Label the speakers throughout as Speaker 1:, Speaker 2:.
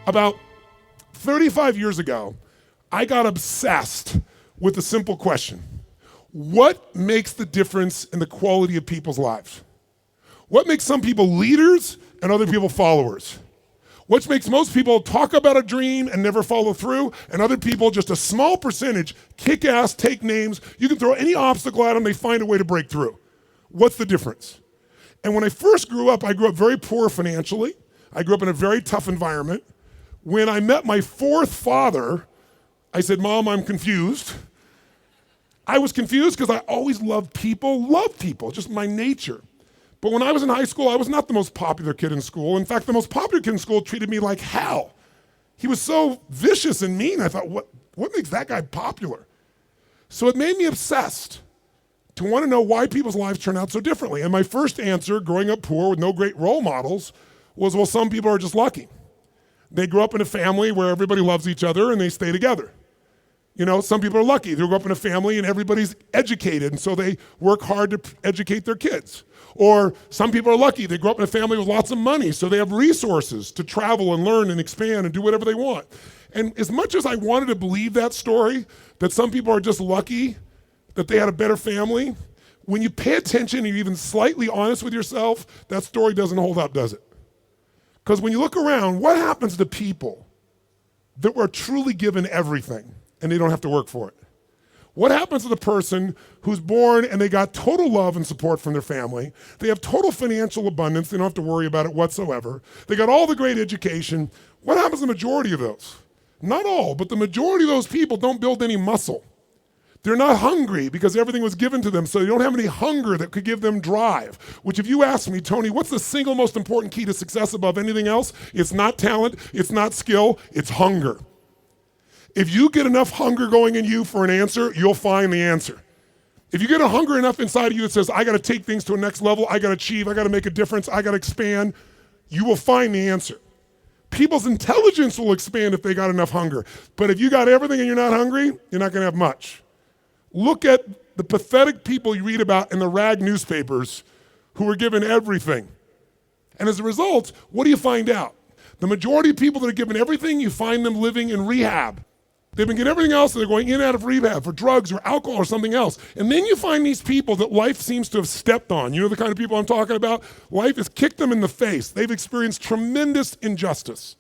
Speaker 1: About 35 years ago, I got obsessed with a simple question. What makes the difference in the quality of people's lives? What makes some people leaders and other people followers? What makes most people talk about a dream and never follow through, and other people, just a small percentage, kick ass, take names. You can throw any obstacle at them, they find a way to break through. What's the difference? And when I first grew up, I grew up very poor financially. I grew up in a very tough environment. When I met my fourth father, I said, Mom, I'm confused. I was confused because I always loved people, just my nature. But when I was in high school, I was not the most popular kid in school. In fact, the most popular kid in school treated me like hell. He was so vicious and mean. I thought, what makes that guy popular? So it made me obsessed to want to know why people's lives turn out so differently. And my first answer, growing up poor with no great role models, was, well, some people are just lucky. They grew up in a family where everybody loves each other and they stay together. You know, some people are lucky. They grew up in a family and everybody's educated, and so they work hard to educate their kids. Or some people are lucky. They grew up in a family with lots of money, so they have resources to travel and learn and expand and do whatever they want. And as much as I wanted to believe that story, that some people are just lucky, that they had a better family, when you pay attention and you're even slightly honest with yourself, that story doesn't hold up, does it? Because when you look around, what happens to people that were truly given everything and they don't have to work for it? What happens to the person who's born and they got total love and support from their family? They have total financial abundance. They don't have to worry about it whatsoever. They got all the great education. What happens to the majority of those? Not all, but the majority of those people don't build any muscle. They're not hungry because everything was given to them, so they don't have any hunger that could give them drive. Which, if you ask me, Tony, what's the single most important key to success above anything else? It's not talent, it's not skill, it's hunger. If you get enough hunger going in you for an answer, you'll find the answer. If you get a hunger enough inside of you that says, I gotta take things to a next level, I gotta achieve, I gotta make a difference, I gotta expand, you will find the answer. People's intelligence will expand if they got enough hunger. But if you got everything and you're not hungry, you're not gonna have much. Look at the pathetic people you read about in the rag newspapers who were given everything. And as a result, what do you find out? The majority of people that are given everything, you find them living in rehab. They've been getting everything else and they're going in and out of rehab for drugs or alcohol or something else. And then you find these people that life seems to have stepped on. You know the kind of people I'm talking about? Life has kicked them in the face. They've experienced tremendous injustice.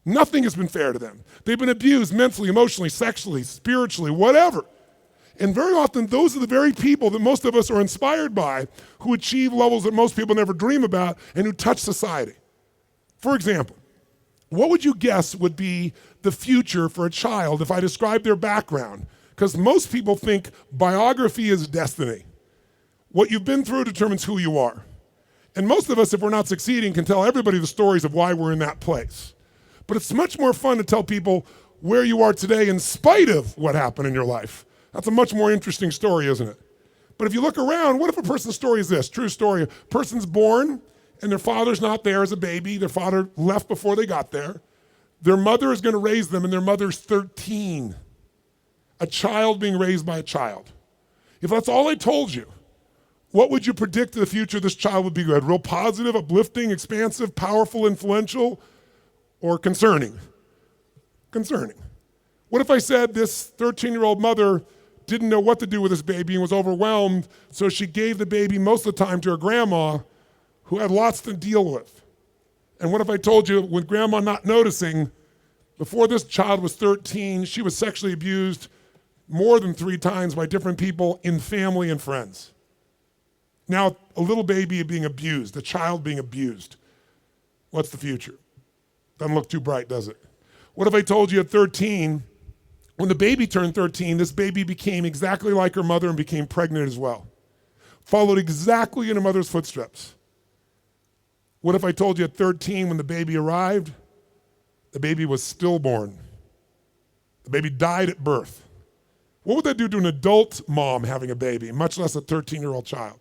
Speaker 1: Nothing has been fair to them. They've been abused mentally, emotionally, sexually, spiritually, whatever. And very often, those are the very people that most of us are inspired by, who achieve levels that most people never dream about and who touch society. For example, what would you guess would be the future for a child if I described their background? Because most people think biography is destiny. What you've been through determines who you are. And most of us, if we're not succeeding, can tell everybody the stories of why we're in that place. But it's much more fun to tell people where you are today in spite of what happened in your life. That's a much more interesting story, isn't it? But if you look around, what if a person's story is this? True story. A person's born and their father's not there as a baby. Their father left before they got there. Their mother is going to raise them and their mother's 13. A child being raised by a child. If that's all I told you, what would you predict the future of this child would be good? Real positive, uplifting, expansive, powerful, influential, or concerning? Concerning. What if I said this 13-year-old mother didn't know what to do with this baby and was overwhelmed, so she gave the baby most of the time to her grandma, who had lots to deal with? And what if I told you, with grandma not noticing, before this child was 13, she was sexually abused more than 3 times by different people in family and friends? Now, a little baby being abused, a child being abused. What's the future? Doesn't look too bright, does it? What if I told you at 13, when the baby turned 13, this baby became exactly like her mother and became pregnant as well. Followed exactly in her mother's footsteps. What if I told you at 13, when the baby arrived, the baby was stillborn? The baby died at birth. What would that do to an adult mom having a baby, much less a 13-year-old child?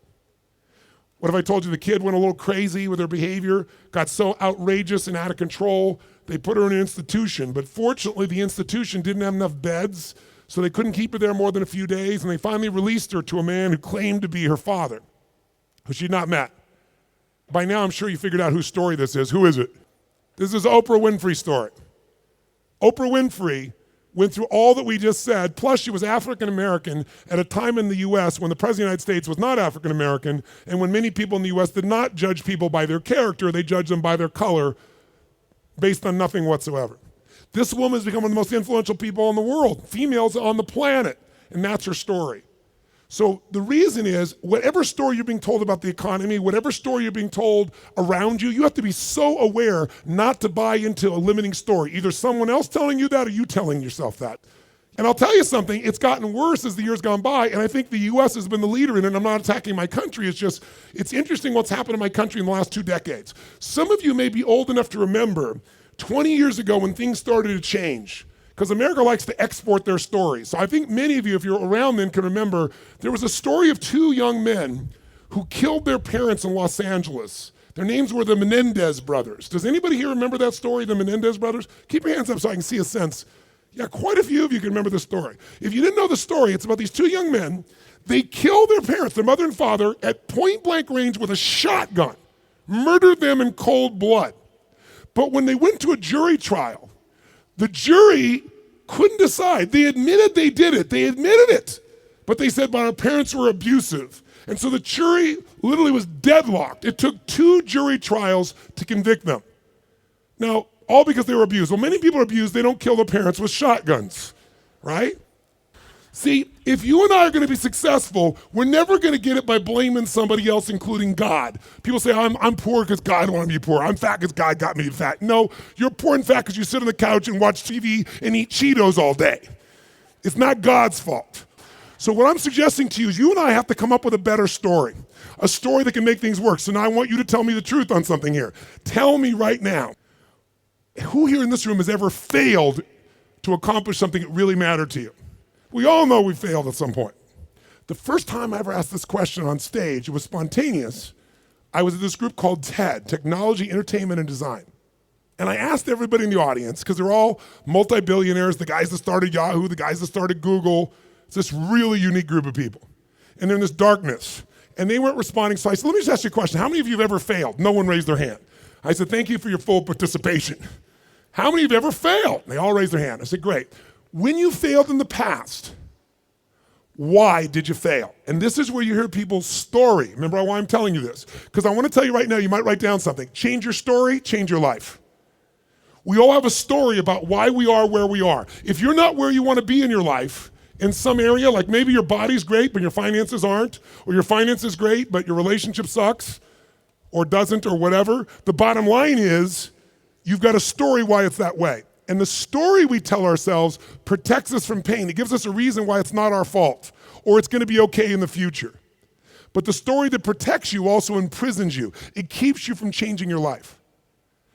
Speaker 1: What if I told you the kid went a little crazy with her behavior, got so outrageous and out of control, they put her in an institution, but fortunately the institution didn't have enough beds, so they couldn't keep her there more than a few days, and they finally released her to a man who claimed to be her father, who she'd not met. By now I'm sure you figured out whose story this is. Who is it? This is Oprah Winfrey's story. Oprah Winfrey went through all that we just said, plus she was African American at a time in the US when the President of the United States was not African American, and when many people in the US did not judge people by their character, they judged them by their color based on nothing whatsoever. This woman has become one of the most influential people in the world, females on the planet, and that's her story. So the reason is, whatever story you're being told about the economy, whatever story you're being told around you, you have to be so aware not to buy into a limiting story. Either someone else telling you that or you telling yourself that. And I'll tell you something, it's gotten worse as the years gone by, and I think the US has been the leader in it, and I'm not attacking my country, it's interesting what's happened in my country in the last 2 decades. Some of you may be old enough to remember 20 years ago when things started to change, because America likes to export their stories. So I think many of you, if you're around then, can remember there was a story of 2 young men who killed their parents in Los Angeles. Their names were the Menendez brothers. Does anybody here remember that story, the Menendez brothers? Keep your hands up so I can see a sense. Yeah, quite a few of you can remember the story. If you didn't know the story, it's about these 2 young men. They killed their parents, their mother and father, at point blank range with a shotgun, murdered them in cold blood. But when they went to a jury trial, the jury couldn't decide. They admitted they did it. They admitted it. But they said, but our parents were abusive. And so the jury literally was deadlocked. It took 2 jury trials to convict them. Now, all because they were abused. Well, many people are abused. They don't kill their parents with shotguns, right? See, if you and I are going to be successful, we're never going to get it by blaming somebody else, including God. People say, I'm poor because God wanted me poor. I'm fat because God got me fat. No, you're poor and fat because you sit on the couch and watch TV and eat Cheetos all day. It's not God's fault. So what I'm suggesting to you is you and I have to come up with a better story, a story that can make things work. So now I want you to tell me the truth on something here. Tell me right now, who here in this room has ever failed to accomplish something that really mattered to you? We all know we failed at some point. The first time I ever asked this question on stage, it was spontaneous. I was at this group called TED, Technology, Entertainment, and Design. And I asked everybody in the audience, because they're all multi-billionaires, the guys that started Yahoo, the guys that started Google. It's this really unique group of people. And they're in this darkness. And they weren't responding, so I said, let me just ask you a question. How many of you have ever failed? No one raised their hand. I said, thank you for your full participation. How many of you have ever failed? They all raised their hand. I said, great. When you failed in the past, why did you fail? And this is where you hear people's story. Remember why I'm telling you this? Because I want to tell you right now, you might write down something. Change your story, change your life. We all have a story about why we are where we are. If you're not where you want to be in your life, in some area, like maybe your body's great, but your finances aren't, or your finances great, but your relationship sucks, or doesn't, or whatever, the bottom line is, you've got a story why it's that way. And the story we tell ourselves protects us from pain. It gives us a reason why it's not our fault, or it's going to be okay in the future. But the story that protects you also imprisons you. It keeps you from changing your life.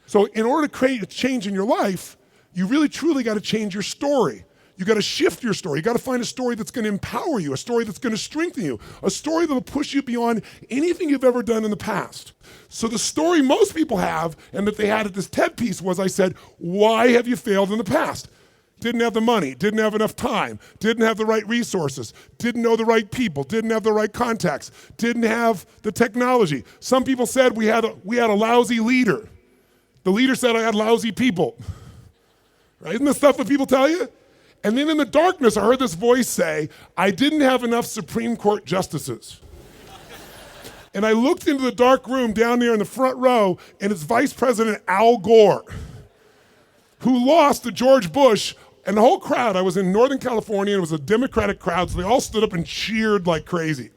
Speaker 1: So in order to create a change in your life, you really truly got to change your story. You got to shift your story. You got to find a story that's going to empower you, a story that's going to strengthen you, a story that will push you beyond anything you've ever done in the past. So the story most people have, and that they had at this TED piece was, I said, why have you failed in the past? Didn't have the money, didn't have enough time, didn't have the right resources, didn't know the right people, didn't have the right contacts, didn't have the technology. Some people said we had a lousy leader. The leader said I had lousy people. Right? Isn't this stuff that people tell you? And then in the darkness, I heard this voice say, I didn't have enough Supreme Court justices. And I looked into the dark room down there in the front row, and it's Vice President Al Gore, who lost to George Bush, and the whole crowd, I was in Northern California, and it was a Democratic crowd, so they all stood up and cheered like crazy.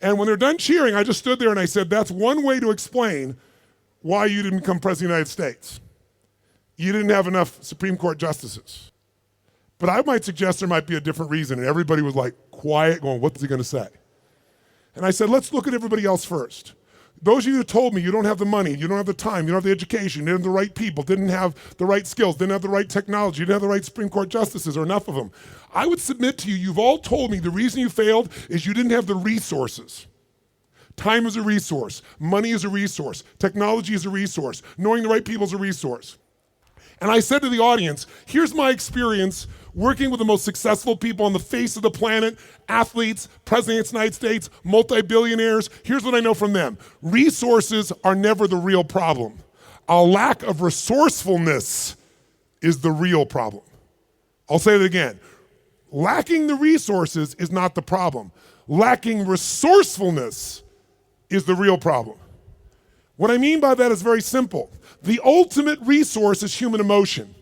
Speaker 1: And when they're done cheering, I just stood there and I said, that's one way to explain why you didn't become President of the United States. You didn't have enough Supreme Court justices. But I might suggest there might be a different reason. And everybody was like quiet, going, what's he going to say? And I said, let's look at everybody else first. Those of you who told me you don't have the money, you don't have the time, you don't have the education, you didn't have the right people, didn't have the right skills, didn't have the right technology, you didn't have the right Supreme Court justices or enough of them. I would submit to you, you've all told me the reason you failed is you didn't have the resources. Time is a resource. Money is a resource. Technology is a resource. Knowing the right people is a resource. And I said to the audience, here's my experience working with the most successful people on the face of the planet, athletes, presidents of the United States, multi-billionaires. Here's what I know from them. Resources are never the real problem. A lack of resourcefulness is the real problem. I'll say it again. Lacking the resources is not the problem. Lacking resourcefulness is the real problem. What I mean by that is very simple. The ultimate resource is human emotion.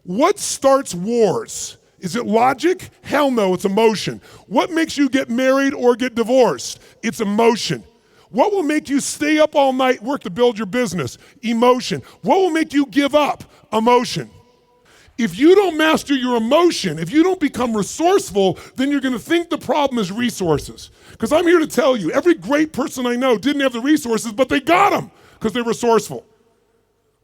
Speaker 1: What starts wars? Is it logic? Hell no, it's emotion. What makes you get married or get divorced? It's emotion. What will make you stay up all night, work to build your business? Emotion. What will make you give up? Emotion. If you don't master your emotion, if you don't become resourceful, then you're gonna think the problem is resources. Because I'm here to tell you, every great person I know didn't have the resources, but they got them because they're resourceful.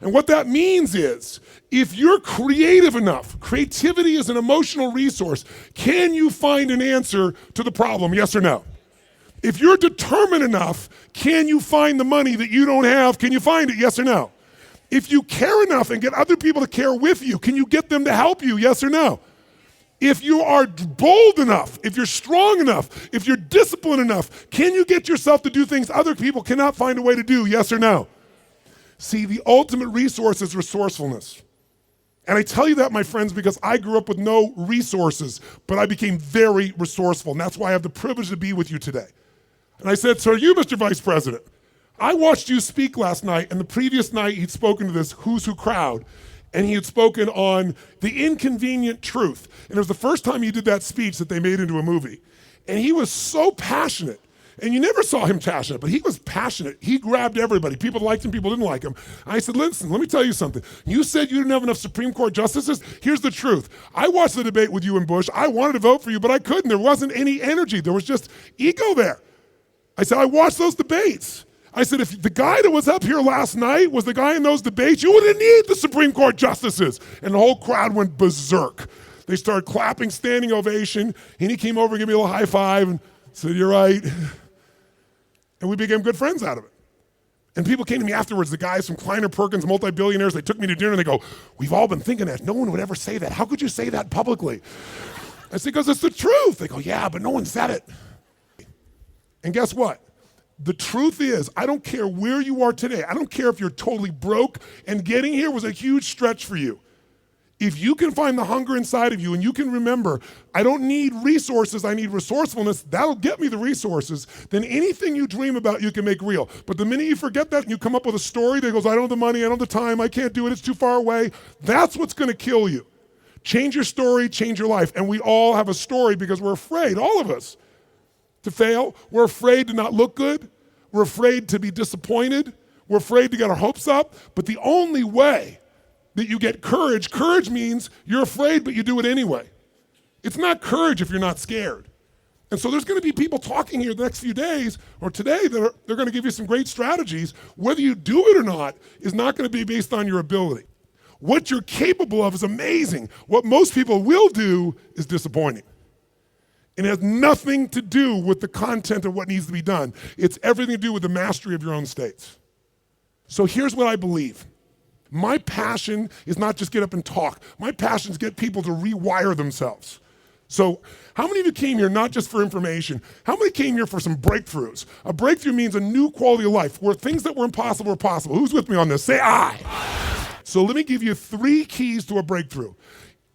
Speaker 1: And what that means is, if you're creative enough, creativity is an emotional resource, can you find an answer to the problem, yes or no? If you're determined enough, can you find the money that you don't have? Can you find it, yes or no? If you care enough and get other people to care with you, can you get them to help you, yes or no? If you are bold enough, if you're strong enough, if you're disciplined enough, can you get yourself to do things other people cannot find a way to do, yes or no? See, the ultimate resource is resourcefulness. And I tell you that, my friends, because I grew up with no resources, but I became very resourceful. And that's why I have the privilege to be with you today. And I said, so are you, Mr. Vice President? I watched you speak last night, and the previous night he'd spoken to this Who's Who crowd, and he had spoken on the inconvenient truth. And it was the first time he did that speech that they made into a movie. And he was so passionate. And you never saw him passionate, but he was passionate. He grabbed everybody. People liked him, people didn't like him. I said, listen, let me tell you something. You said you didn't have enough Supreme Court justices? Here's the truth. I watched the debate with you and Bush. I wanted to vote for you, but I couldn't. There wasn't any energy. There was just ego there. I said, I watched those debates. I said, if the guy that was up here last night was the guy in those debates, you wouldn't need the Supreme Court justices. And the whole crowd went berserk. They started clapping, standing ovation, and he came over and gave me a little high five and said, you're right. And we became good friends out of it. And people came to me afterwards, the guys from Kleiner Perkins, multi-billionaires, they took me to dinner and they go, we've all been thinking that. No one would ever say that. How could you say that publicly? I said, because it's the truth. They go, yeah, but no one said it. And guess what? The truth is, I don't care where you are today. I don't care if you're totally broke and getting here was a huge stretch for you. If you can find the hunger inside of you and you can remember, I don't need resources, I need resourcefulness, that'll get me the resources, then anything you dream about you can make real. But the minute you forget that and you come up with a story that goes, I don't have the money, I don't have the time, I can't do it, it's too far away, that's what's gonna kill you. Change your story, change your life. And we all have a story because we're afraid, all of us, to fail. We're afraid to not look good. We're afraid to be disappointed. We're afraid to get our hopes up. But the only way that you get courage, courage means you're afraid, but you do it anyway. It's not courage if you're not scared. And so there's gonna be people talking here the next few days or today that they're gonna give you some great strategies. Whether you do it or not is not gonna be based on your ability. What you're capable of is amazing. What most people will do is disappointing. It has nothing to do with the content of what needs to be done. It's everything to do with the mastery of your own states. So here's what I believe. My passion is not just get up and talk. My passion is get people to rewire themselves. So how many of you came here not just for information? How many came here for some breakthroughs? A breakthrough means a new quality of life where things that were impossible are possible. Who's with me on this? Say aye. So let me give you 3 keys to a breakthrough.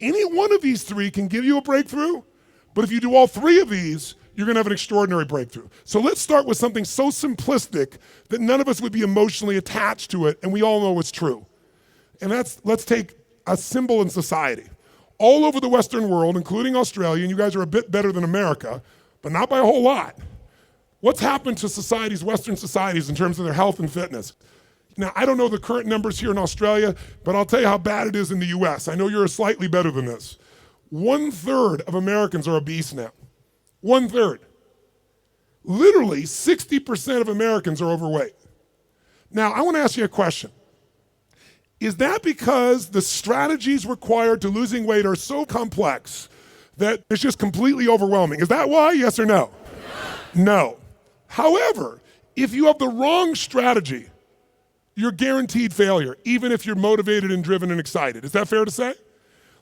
Speaker 1: Any one of these 3 can give you a breakthrough, but if you do all 3 of these, you're gonna have an extraordinary breakthrough. So let's start with something so simplistic that none of us would be emotionally attached to it, and we all know it's true. And let's take a symbol in society. All over the Western world, including Australia, and you guys are a bit better than America, but not by a whole lot. What's happened to societies, Western societies, in terms of their health and fitness? Now, I don't know the current numbers here in Australia, but I'll tell you how bad it is in the US. I know you're slightly better than this. 1/3 of Americans are obese now. 1/3. Literally 60% of Americans are overweight. Now, I want to ask you a question. Is that because the strategies required to losing weight are so complex that it's just completely overwhelming? Is that why, yes or no? No. However, if you have the wrong strategy, you're guaranteed failure, even if you're motivated and driven and excited. Is that fair to say?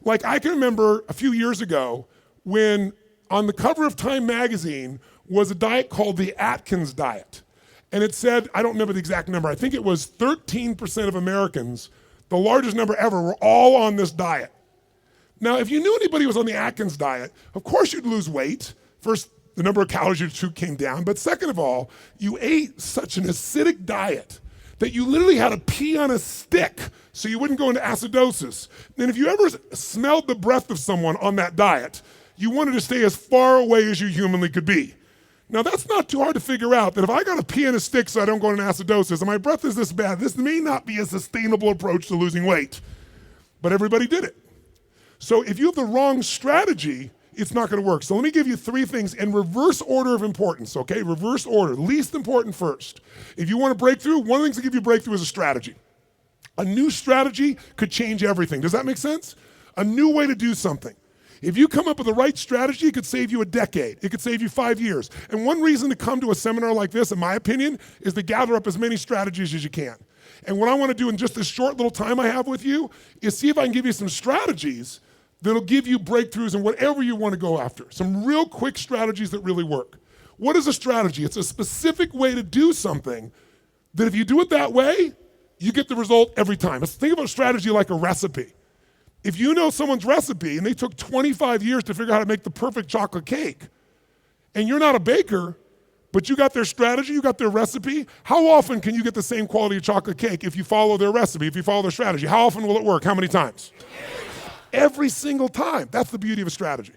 Speaker 1: Like, I can remember a few years ago when on the cover of Time magazine was a diet called the Atkins diet. And it said, I don't remember the exact number, I think it was 13% of Americans, the largest number ever, were all on this diet. Now, if you knew anybody who was on the Atkins diet, of course you'd lose weight. First, the number of calories you took came down, but second of all, you ate such an acidic diet that you literally had to pee on a stick so you wouldn't go into acidosis. And if you ever smelled the breath of someone on that diet, you wanted to stay as far away as you humanly could be. Now that's not too hard to figure out, that if I gotta pee on a stick so I don't go into acidosis and my breath is this bad, this may not be a sustainable approach to losing weight. But everybody did it. So if you have the wrong strategy, it's not gonna work. So let me give you 3 things in reverse order of importance, okay? Reverse order, least important first. If you want a breakthrough, one of the things that give you a breakthrough is a strategy. A new strategy could change everything. Does that make sense? A new way to do something. If you come up with the right strategy, it could save you a decade. It could save you 5 years. And one reason to come to a seminar like this, in my opinion, is to gather up as many strategies as you can. And what I want to do in just this short little time I have with you is see if I can give you some strategies that'll give you breakthroughs in whatever you want to go after. Some real quick strategies that really work. What is a strategy? It's a specific way to do something that if you do it that way, you get the result every time. Let's think about strategy like a recipe. If you know someone's recipe and they took 25 years to figure out how to make the perfect chocolate cake, and you're not a baker, but you got their strategy, you got their recipe, how often can you get the same quality of chocolate cake if you follow their recipe, if you follow their strategy? How often will it work? How many times? Every single time. That's the beauty of a strategy.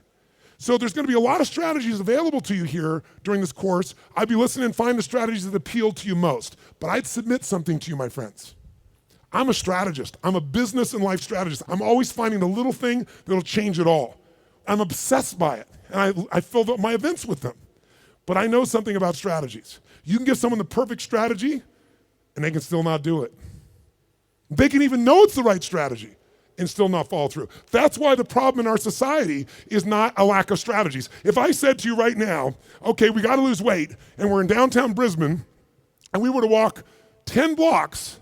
Speaker 1: So there's gonna be a lot of strategies available to you here during this course. I'd be listening and find the strategies that appeal to you most. But I'd submit something to you, my friends. I'm a strategist. I'm a business and life strategist. I'm always finding the little thing that'll change it all. I'm obsessed by it, and I filled up my events with them. But I know something about strategies. You can give someone the perfect strategy, and they can still not do it. They can even know it's the right strategy and still not follow through. That's why the problem in our society is not a lack of strategies. If I said to you right now, okay, we gotta lose weight, and we're in downtown Brisbane, and we were to walk 10 blocks,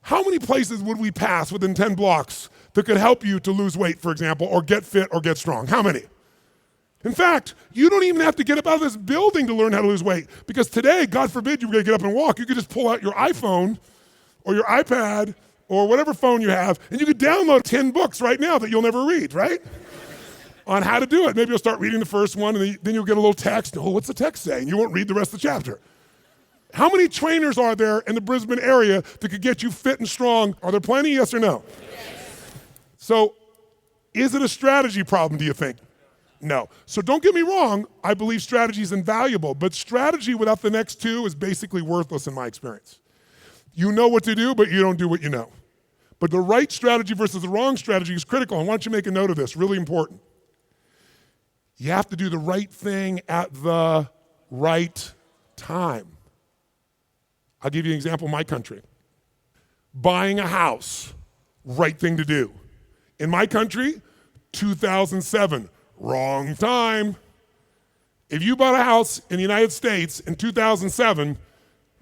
Speaker 1: how many places would we pass within 10 blocks that could help you to lose weight, for example, or get fit or get strong? How many? In fact, you don't even have to get up out of this building to learn how to lose weight, because today, God forbid you were gonna get up and walk, you could just pull out your iPhone or your iPad or whatever phone you have, and you could download 10 books right now that you'll never read, right? On how to do it. Maybe you'll start reading the first one, and then you'll get a little text. Oh, what's the text say? And you won't read the rest of the chapter. How many trainers are there in the Brisbane area that could get you fit and strong? Are there plenty, yes or no? Yes. So, is it a strategy problem, do you think? No. So don't get me wrong, I believe strategy is invaluable, but strategy without the next 2 is basically worthless in my experience. You know what to do, but you don't do what you know. But the right strategy versus the wrong strategy is critical, and why don't you make a note of this, really important. You have to do the right thing at the right time. I'll give you an example in my country. Buying a house, right thing to do. In my country, 2007, wrong time. If you bought a house in the United States in 2007,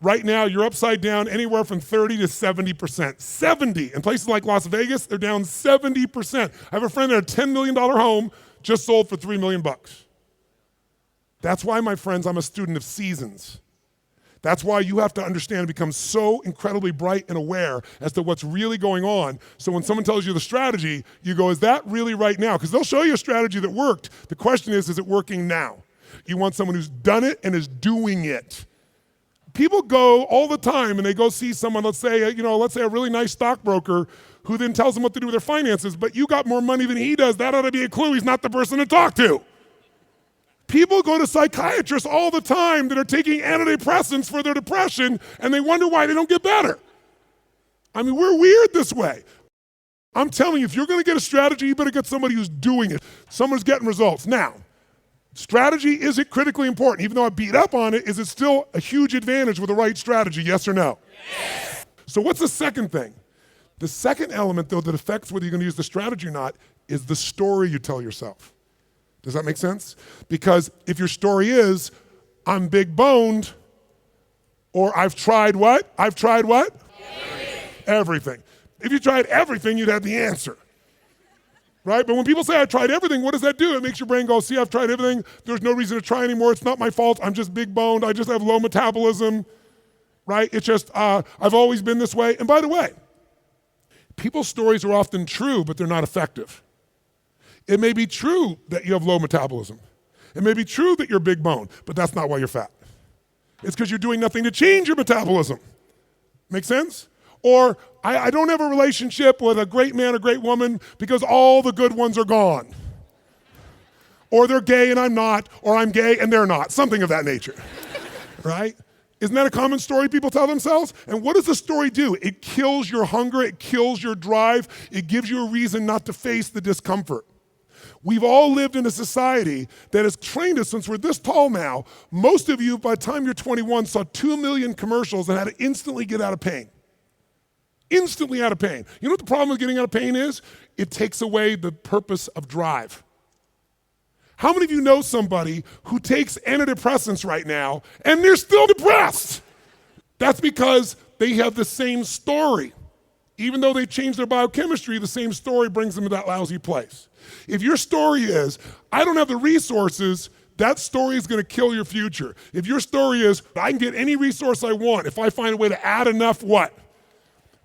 Speaker 1: right now you're upside down anywhere from 30 to 70%. 70, in places like Las Vegas, they're down 70%. I have a friend that had a $10 million home, just sold for $3 million. That's why, my friends, I'm a student of seasons. That's why you have to understand and become so incredibly bright and aware as to what's really going on. So when someone tells you the strategy, you go, is that really right now? Because they'll show you a strategy that worked. The question is it working now? You want someone who's done it and is doing it. People go all the time and they go see someone, let's say a really nice stockbroker who then tells them what to do with their finances, but you got more money than he does. That ought to be a clue he's not the person to talk to. People go to psychiatrists all the time that are taking antidepressants for their depression, and they wonder why they don't get better. I mean, we're weird this way. I'm telling you, if you're gonna get a strategy, you better get somebody who's doing it, someone who's getting results. Now, strategy, is it critically important? Even though I beat up on it, is it still a huge advantage with the right strategy, yes or no? Yes. So what's the second thing? The second element, though, that affects whether you're gonna use the strategy or not is the story you tell yourself. Does that make sense? Because if your story is, I'm big boned, or I've tried what? I've tried what? Everything. If you tried everything, you'd have the answer. Right? But when people say I tried everything, what does that do? It makes your brain go, see, I've tried everything. There's no reason to try anymore. It's not my fault. I'm just big boned. I just have low metabolism. right? It's just, I've always been this way. And by the way, people's stories are often true, but they're not effective. It may be true that you have low metabolism. It may be true that you're big bone, but that's not why you're fat. It's because you're doing nothing to change your metabolism. Make sense? Or I don't have a relationship with a great man or great woman because all the good ones are gone. Or they're gay and I'm not, or I'm gay and they're not, something of that nature, right? Isn't that a common story people tell themselves? And what does the story do? It kills your hunger, it kills your drive, it gives you a reason not to face the discomfort. We've all lived in a society that has trained us since we're this tall now. Most of you, by the time you're 21, saw 2 million commercials and had to instantly get out of pain. Instantly out of pain. You know what the problem with getting out of pain is? It takes away the purpose of drive. How many of you know somebody who takes antidepressants right now and they're still depressed? That's because they have the same story. Even though they changed their biochemistry, the same story brings them to that lousy place. If your story is, I don't have the resources, that story is going to kill your future. If your story is, I can get any resource I want if I find a way to add enough what?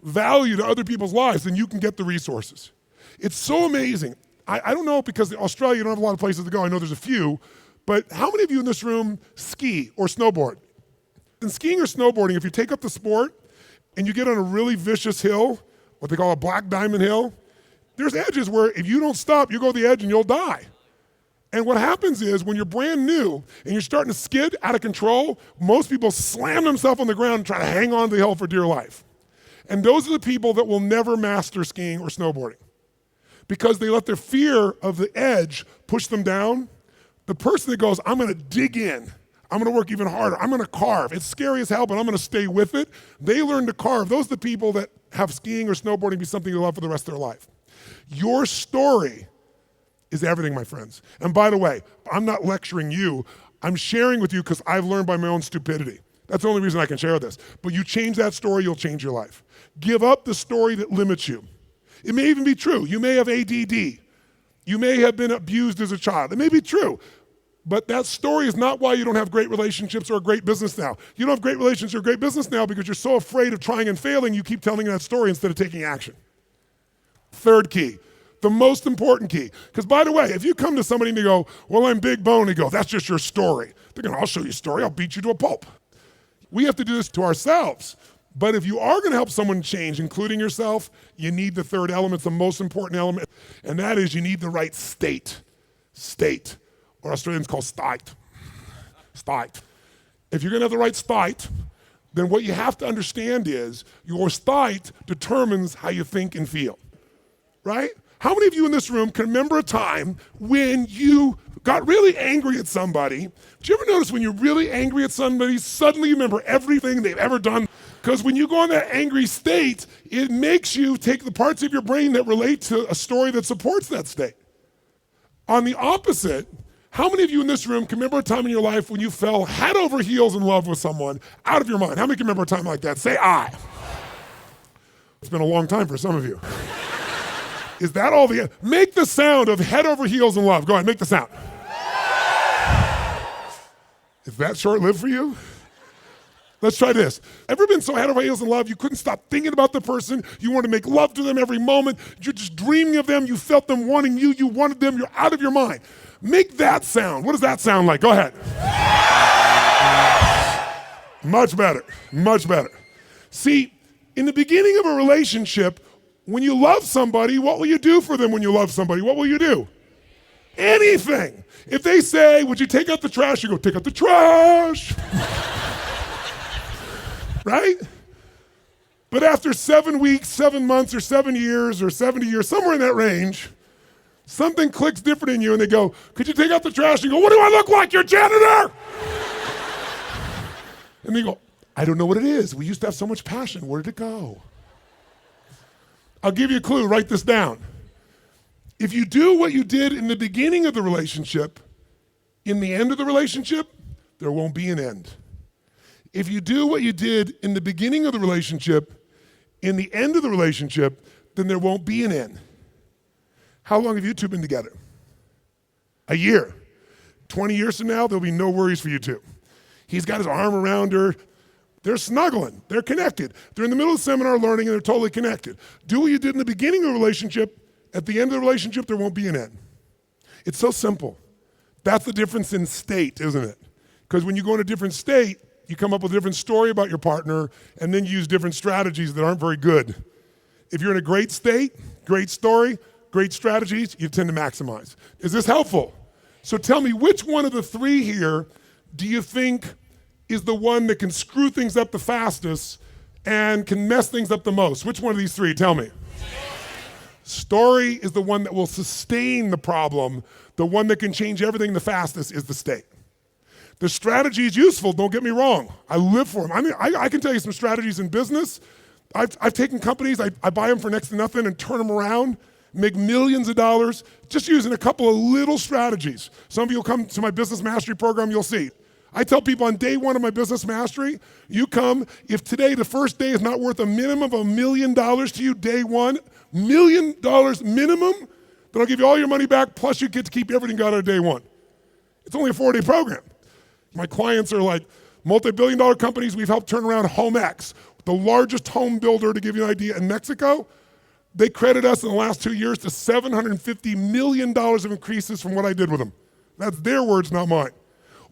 Speaker 1: Value to other people's lives, then you can get the resources. It's so amazing. I don't know, because in Australia you don't have a lot of places to go. I know there's a few, but how many of you in this room ski or snowboard? In skiing or snowboarding, if you take up the sport and you get on a really vicious hill, what they call a black diamond hill, there's edges where if you don't stop, you go to the edge and you'll die. And what happens is when you're brand new and you're starting to skid out of control, most people slam themselves on the ground and try to hang on to the hill for dear life. And those are the people that will never master skiing or snowboarding because they let their fear of the edge push them down. The person that goes, I'm gonna dig in, I'm gonna work even harder, I'm gonna carve. It's scary as hell, but I'm gonna stay with it. They learn to carve. Those are the people that have skiing or snowboarding be something they love for the rest of their life. Your story is everything, my friends. And by the way, I'm not lecturing you. I'm sharing with you because I've learned by my own stupidity. That's the only reason I can share this. But you change that story, you'll change your life. Give up the story that limits you. It may even be true. You may have ADD. You may have been abused as a child. It may be true. But that story is not why you don't have great relationships or a great business now. You don't have great relationships or great business now because you're so afraid of trying and failing, you keep telling that story instead of taking action. Third key, the most important key. Because by the way, if you come to somebody and you go, well, I'm big bone, and you go, that's just your story. They're going, I'll show you a story, I'll beat you to a pulp. We have to do this to ourselves. But if you are going to help someone change, including yourself, you need the third element, it's the most important element, and that is you need the right state. State, or Australians call state. State. If you're going to have the right state, then what you have to understand is your state determines how you think and feel. Right? How many of you in this room can remember a time when you got really angry at somebody? Did you ever notice when you're really angry at somebody, suddenly you remember everything they've ever done? Because when you go in that angry state, it makes you take the parts of your brain that relate to a story that supports that state. On the opposite, how many of you in this room can remember a time in your life when you fell head over heels in love with someone out of your mind? How many can remember a time like that? Say I. It's been a long time for some of you. Is that all the, make the sound of head over heels in love. Go ahead, make the sound. Is that short-lived for you? Let's try this. Ever been so head over heels in love you couldn't stop thinking about the person, you wanted to make love to them every moment, you're just dreaming of them, you felt them wanting you, you wanted them, you're out of your mind. Make that sound. What does that sound like? Go ahead. Much better, much better. See, in the beginning of a relationship, when you love somebody, what will you do for them when you love somebody? What will you do? Anything. If they say, would you take out the trash? You go, take out the trash. Right? But after 7 weeks, 7 months, or 7 years, or 70 years, somewhere in that range, something clicks different in you and they go, could you take out the trash? You go, what do I look like, your janitor? And they go, I don't know what it is. We used to have so much passion. Where did it go? I'll give you a clue, write this down. If you do what you did in the beginning of the relationship, in the end of the relationship, there won't be an end. If you do what you did in the beginning of the relationship, in the end of the relationship, then there won't be an end. How long have you two been together? A year. 20 years from now, there'll be no worries for you two. He's got his arm around her. They're snuggling. They're connected. They're in the middle of the seminar learning and they're totally connected. Do what you did in the beginning of the relationship. At the end of the relationship, there won't be an end. It's so simple. That's the difference in state, isn't it? Because when you go in a different state, you come up with a different story about your partner and then you use different strategies that aren't very good. If you're in a great state, great story, great strategies, you tend to maximize. Is this helpful? So tell me, which one of the three here do you think is the one that can screw things up the fastest and can mess things up the most? Which one of these three? Tell me. Story is the one that will sustain the problem. The one that can change everything the fastest is the state. The strategy is useful, don't get me wrong. I live for them. I mean, I can tell you some strategies in business. I've taken companies, I buy them for next to nothing and turn them around, make millions of dollars, just using a couple of little strategies. Some of you will come to my business mastery program, you'll see. I tell people on day one of my business mastery, you come, if today the first day is not worth a minimum of $1 million to you, day one, $1 million minimum, then I'll give you all your money back, plus you get to keep everything out of day one. It's only a 4-day program. My clients are like multi-billion-dollar companies. We've helped turn around HomeX, the largest home builder, to give you an idea, in Mexico. They credit us in the last 2 years to $750 million of increases from what I did with them. That's their words, not mine.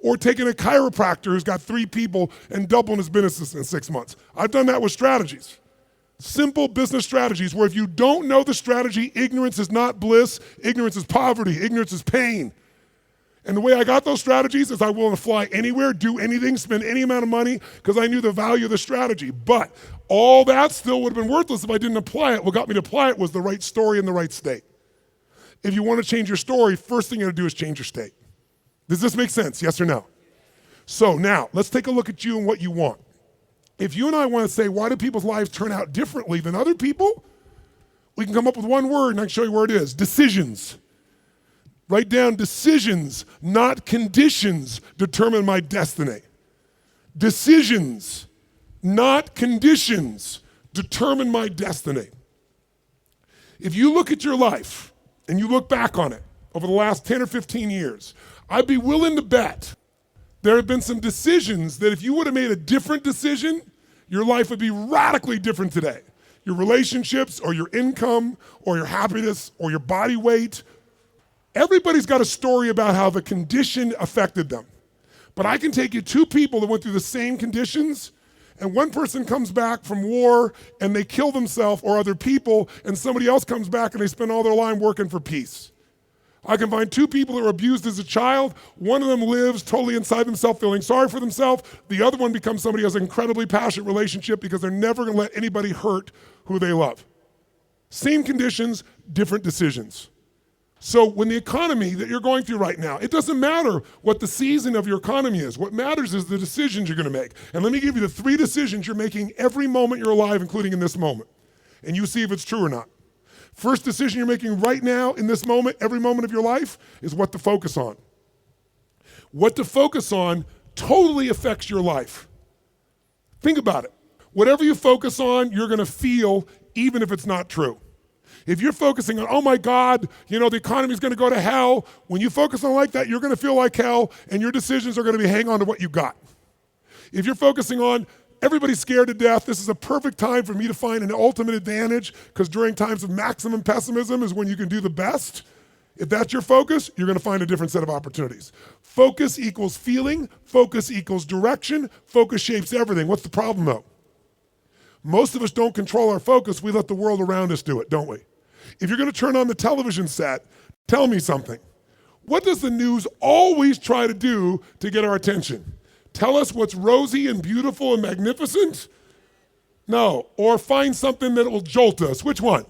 Speaker 1: Or taking a chiropractor who's got 3 people and doubling his business in 6 months. I've done that with strategies. Simple business strategies where if you don't know the strategy, ignorance is not bliss, ignorance is poverty, ignorance is pain. And the way I got those strategies is I willing to fly anywhere, do anything, spend any amount of money because I knew the value of the strategy. But all that still would have been worthless if I didn't apply it. What got me to apply it was the right story in the right state. If you want to change your story, first thing you got to do is change your state. Does this make sense, yes or no? So now, let's take a look at you and what you want. If you and I want to say, why do people's lives turn out differently than other people? We can come up with one word and I can show you where it is. Decisions. Write down decisions, not conditions, determine my destiny. Decisions, not conditions, determine my destiny. If you look at your life and you look back on it over the last 10 or 15 years, I'd be willing to bet there have been some decisions that if you would have made a different decision, your life would be radically different today. Your relationships or your income or your happiness or your body weight. Everybody's got a story about how the condition affected them. But I can take you 2 people that went through the same conditions, and one person comes back from war and they kill themselves or other people, and somebody else comes back and they spend all their life working for peace. I can find 2 people that were abused as a child. One of them lives totally inside themselves, feeling sorry for themselves. The other one becomes somebody who has an incredibly passionate relationship because they're never gonna let anybody hurt who they love. Same conditions, different decisions. So when the economy that you're going through right now, it doesn't matter what the season of your economy is. What matters is the decisions you're gonna make. And let me give you the 3 decisions you're making every moment you're alive, including in this moment. And you see if it's true or not. First decision you're making right now, in this moment, every moment of your life, is what to focus on. What to focus on totally affects your life. Think about it. Whatever you focus on, you're gonna feel, even if it's not true. If you're focusing on, oh my God, the economy's gonna go to hell, when you focus on like that, you're gonna feel like hell, and your decisions are gonna be hang on to what you got. If you're focusing on, everybody's scared to death, this is a perfect time for me to find an ultimate advantage, because during times of maximum pessimism is when you can do the best. If that's your focus, you're gonna find a different set of opportunities. Focus equals feeling, focus equals direction, focus shapes everything. What's the problem though? Most of us don't control our focus, we let the world around us do it, don't we? If you're gonna turn on the television set, tell me something. What does the news always try to do to get our attention? Tell us what's rosy and beautiful and magnificent? No, or find something that will jolt us. Which one?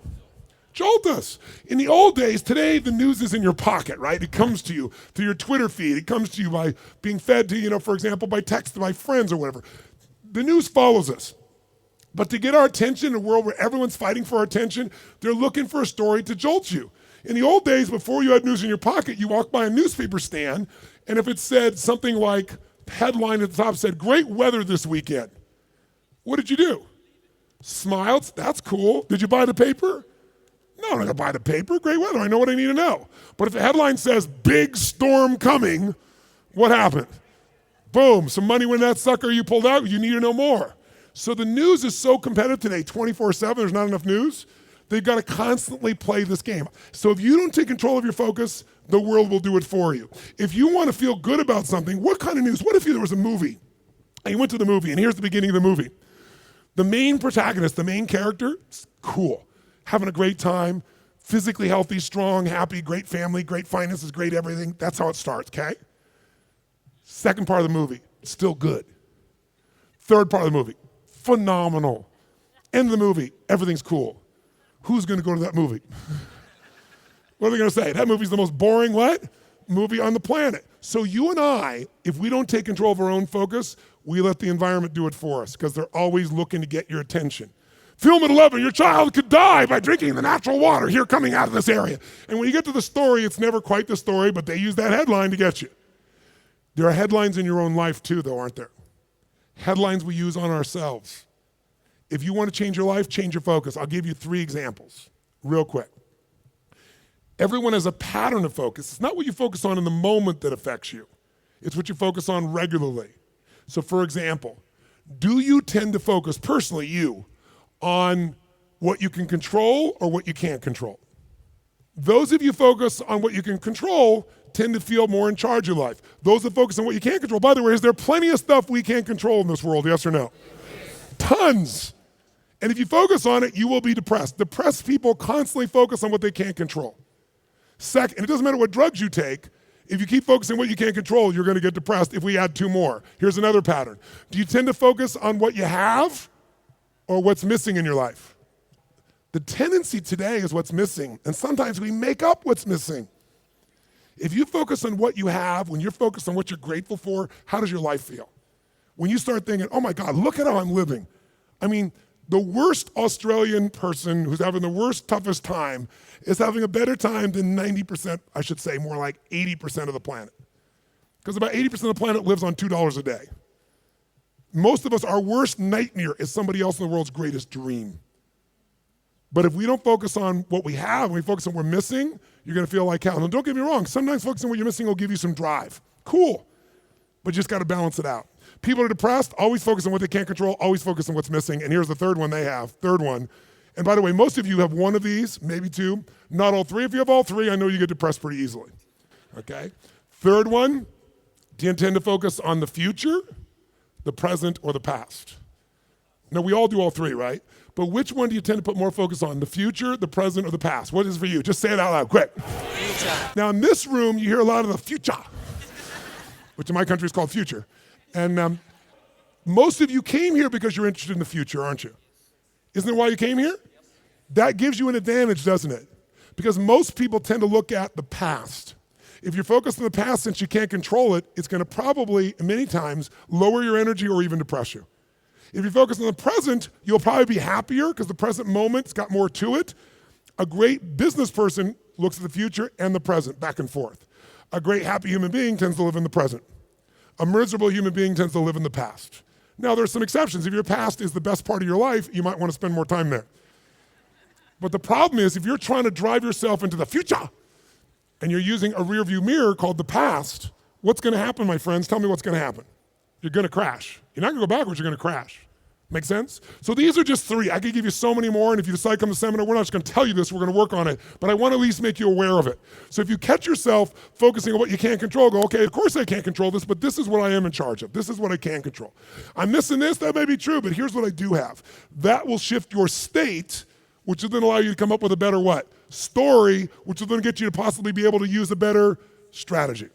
Speaker 1: Jolt us. In the old days, today the news is in your pocket, right? It comes to you through your Twitter feed. It comes to you by being fed to, for example, by text by friends or whatever. The news follows us. But to get our attention in a world where everyone's fighting for our attention, they're looking for a story to jolt you. In the old days, before you had news in your pocket, you walked by a newspaper stand, and if it said something like, headline at the top said, great weather this weekend, what did you do? Smiled, that's cool. Did you buy the paper? No, I'm not gonna buy the paper, great weather, I know what I need to know. But if the headline says, big storm coming, what happened? Boom, some money when that sucker you pulled out, you need to know more. So the news is so competitive today, 24/7, there's not enough news. They've got to constantly play this game. So if you don't take control of your focus, the world will do it for you. If you want to feel good about something, what kind of news? What if there was a movie, and you went to the movie, and here's the beginning of the movie. The main protagonist, the main character, is cool, having a great time, physically healthy, strong, happy, great family, great finances, great everything. That's how it starts, okay? Second part of the movie, still good. Third part of the movie, phenomenal. End of the movie, everything's cool. Who's gonna go to that movie? What are they gonna say? That movie's the most boring what? Movie on the planet. So you and I, if we don't take control of our own focus, we let the environment do it for us because they're always looking to get your attention. Film at 11, your child could die by drinking the natural water here coming out of this area. And when you get to the story, it's never quite the story, but they use that headline to get you. There are headlines in your own life too, though, aren't there? Headlines we use on ourselves. If you want to change your life, change your focus. I'll give you 3 examples real quick. Everyone has a pattern of focus. It's not what you focus on in the moment that affects you. It's what you focus on regularly. So for example, do you tend to focus, personally you, on what you can control or what you can't control? Those of you focus on what you can control tend to feel more in charge of life. Those that focus on what you can't control, by the way, is there plenty of stuff we can't control in this world, yes or no? Tons. And if you focus on it, you will be depressed. Depressed people constantly focus on what they can't control. Second, and it doesn't matter what drugs you take, if you keep focusing on what you can't control, you're gonna get depressed if we add 2 more. Here's another pattern. Do you tend to focus on what you have or what's missing in your life? The tendency today is what's missing, and sometimes we make up what's missing. If you focus on what you have, when you're focused on what you're grateful for, how does your life feel? When you start thinking, oh my God, look at how I'm living. I mean, the worst Australian person who's having the worst, toughest time is having a better time than 90%, I should say more like 80% of the planet. Because about 80% of the planet lives on $2 a day. Most of us, our worst nightmare is somebody else in the world's greatest dream. But if we don't focus on what we have, and we focus on what we're missing, you're gonna feel like hell. Now don't get me wrong, sometimes focusing on what you're missing will give you some drive. Cool, but you just gotta balance it out. People are depressed, always focus on what they can't control, always focus on what's missing, and here's the third one they have, third one. And by the way, most of you have one of these, maybe 2, not all 3. If you have all 3, I know you get depressed pretty easily, okay? Third one, do you intend to focus on the future, the present, or the past? Now we all do all 3, right? But which one do you tend to put more focus on, the future, the present, or the past? What is it for you? Just say it out loud, quick. Future. Now in this room, you hear a lot of the future, which in my country is called future. And most of you came here because you're interested in the future, aren't you? Isn't that why you came here? That gives you an advantage, doesn't it? Because most people tend to look at the past. If you're focused on the past, since you can't control it, it's gonna probably, many times, lower your energy or even depress you. If you focus on the present, you'll probably be happier because the present moment's got more to it. A great business person looks at the future and the present, back and forth. A great happy human being tends to live in the present. A miserable human being tends to live in the past. Now there's some exceptions. If your past is the best part of your life, you might want to spend more time there. But the problem is if you're trying to drive yourself into the future and you're using a rear view mirror called the past, what's gonna happen, my friends? Tell me what's gonna happen. You're gonna crash. You're not gonna go backwards, you're gonna crash. Make sense? So these are just 3. I could give you so many more, and if you decide to come to the seminar, we're not just gonna tell you this, we're gonna work on it, but I wanna at least make you aware of it. So if you catch yourself focusing on what you can't control, go, okay, of course I can't control this, but this is what I am in charge of. This is what I can control. I'm missing this, that may be true, but here's what I do have. That will shift your state, which will then allow you to come up with a better what? Story, which will then get you to possibly be able to use a better strategy.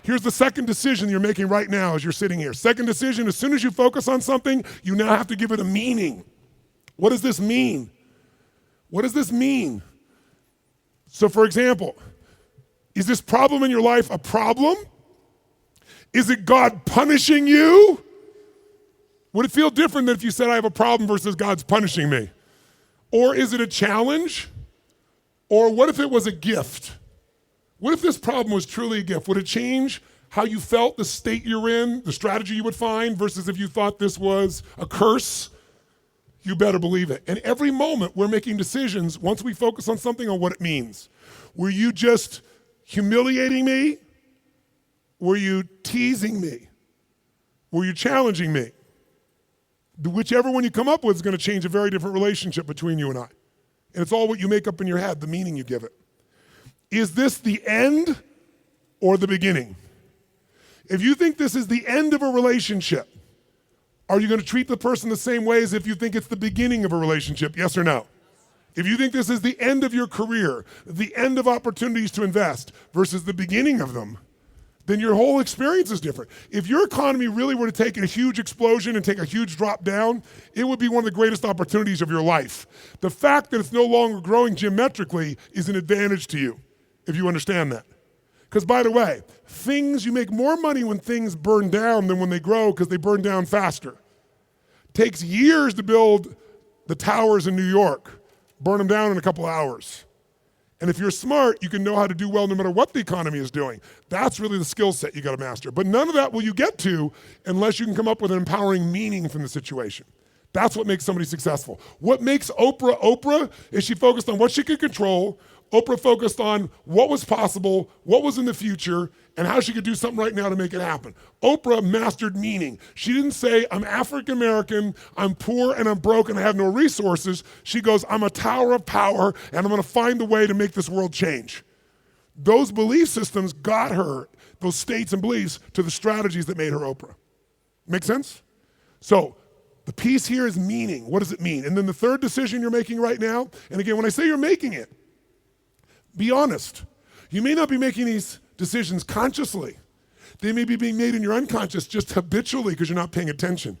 Speaker 1: Here's the second decision you're making right now as you're sitting here. Second decision, as soon as you focus on something, you now have to give it a meaning. What does this mean? What does this mean? So for example, is this problem in your life a problem? Is it God punishing you? Would it feel different than if you said I have a problem versus God's punishing me? Or is it a challenge? Or what if it was a gift? What if this problem was truly a gift? Would it change how you felt, the state you're in, the strategy you would find, versus if you thought this was a curse? You better believe it. And every moment we're making decisions once we focus on something on what it means. Were you just humiliating me? Were you teasing me? Were you challenging me? Whichever one you come up with is going to change a very different relationship between you and I. And it's all what you make up in your head, the meaning you give it. Is this the end or the beginning? If you think this is the end of a relationship, are you going to treat the person the same way as if you think it's the beginning of a relationship? Yes or no? If you think this is the end of your career, the end of opportunities to invest versus the beginning of them, then your whole experience is different. If your economy really were to take a huge explosion and take a huge drop down, it would be one of the greatest opportunities of your life. The fact that it's no longer growing geometrically is an advantage to you, if you understand that. Because by the way, you make more money when things burn down than when they grow because they burn down faster. Takes years to build the towers in New York, burn them down in a couple hours. And if you're smart, you can know how to do well no matter what the economy is doing. That's really the skill set you got to master. But none of that will you get to unless you can come up with an empowering meaning from the situation. That's what makes somebody successful. What makes Oprah Oprah is she focused on what she could control. Oprah focused on what was possible, what was in the future, and how she could do something right now to make it happen. Oprah mastered meaning. She didn't say, I'm African American, I'm poor and I'm broke and I have no resources. She goes, I'm a tower of power and I'm gonna find a way to make this world change. Those belief systems got her, those states and beliefs, to the strategies that made her Oprah. Make sense? So the piece here is meaning. What does it mean? And then the third decision you're making right now, and again, when I say you're making it, be honest. You may not be making these decisions consciously. They may be being made in your unconscious just habitually because you're not paying attention.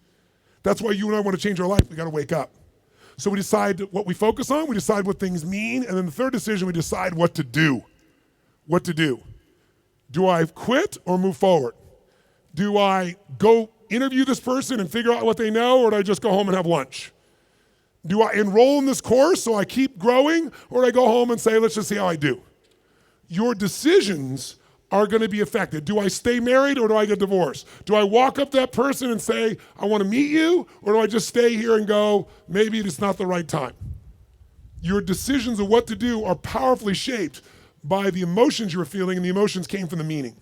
Speaker 1: That's why you and I want to change our life. We got to wake up. So we decide what we focus on, we decide what things mean, and then the third decision, we decide what to do. What to do. Do I quit or move forward? Do I go interview this person and figure out what they know, or do I just go home and have lunch? Do I enroll in this course so I keep growing, or do I go home and say, let's just see how I do? Your decisions are going to be affected. Do I stay married or do I get divorced? Do I walk up to that person and say, I want to meet you, or do I just stay here and go, maybe it's not the right time? Your decisions of what to do are powerfully shaped by the emotions you're feeling, and the emotions came from the meaning.